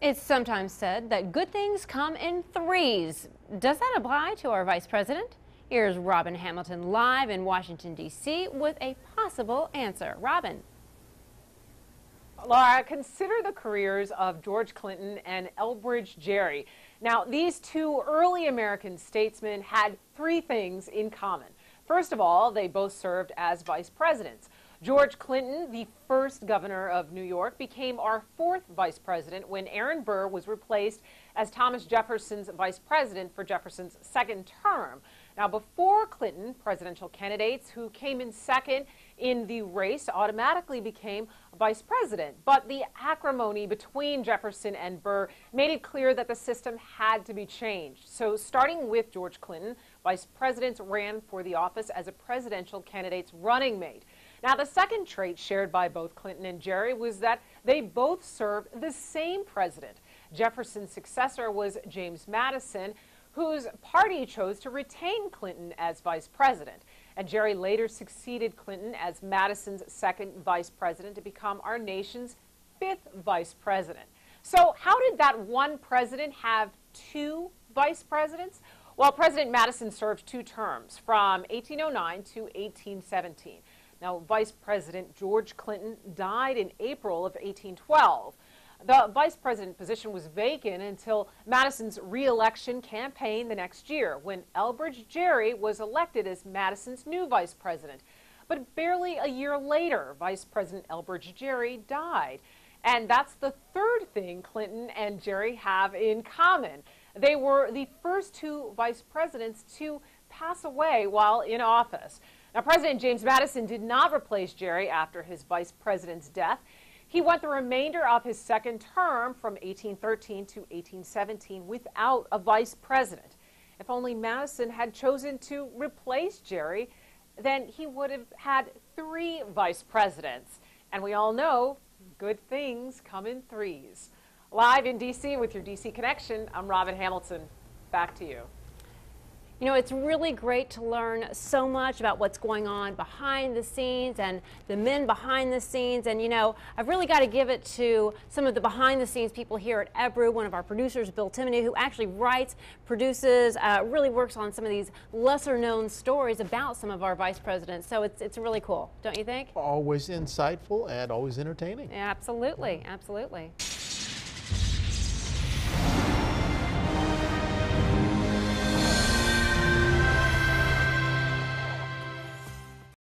It's sometimes said that good things come in threes. Does that apply to our vice president? Here's Robin Hamilton live in Washington, D.C. with a possible answer. Robin. Laura, consider the careers of George Clinton and Elbridge Gerry. Now, these two early American statesmen had three things in common. First of all, they both served as vice presidents. George Clinton, the first governor of New York, became our fourth vice president when Aaron Burr was replaced as Thomas Jefferson's vice president for Jefferson's second term. Now, before Clinton, presidential candidates who came in second in the race automatically became vice president. But the acrimony between Jefferson and Burr made it clear that the system had to be changed. So starting with George Clinton, vice presidents ran for the office as a presidential candidate's running mate. Now, the second trait shared by both Clinton and Gerry was that they both served the same president. Jefferson's successor was James Madison, whose party chose to retain Clinton as vice president. And Gerry later succeeded Clinton as Madison's second vice president to become our nation's fifth vice president. So how did that one president have two vice presidents? Well, President Madison served two terms from 1809 to 1817. Now, Vice President George Clinton died in April of 1812. The vice president position was vacant until Madison's re-election campaign the next year, when Elbridge Gerry was elected as Madison's new vice president. But barely a year later, Vice President Elbridge Gerry died. And that's the third thing Clinton and Gerry have in common. They were the first two vice presidents to pass away while in office. Now, President James Madison did not replace Gerry after his vice president's death. He went the remainder of his second term from 1813 to 1817 without a vice president. If only Madison had chosen to replace Gerry, then he would have had three vice presidents. And we all know good things come in threes. Live in D.C. with your D.C. Connection, I'm Robin Hamilton. Back to you. You know, it's really great to learn so much about what's going on behind the scenes and the men behind the scenes. And, you know, I've really got to give it to some of the behind the scenes people here at Ebru. One of our producers, Bill Timoney, who actually writes, produces, really works on some of these lesser known stories about some of our vice presidents. So it's really cool, don't you think? Always insightful and always entertaining. Absolutely, absolutely.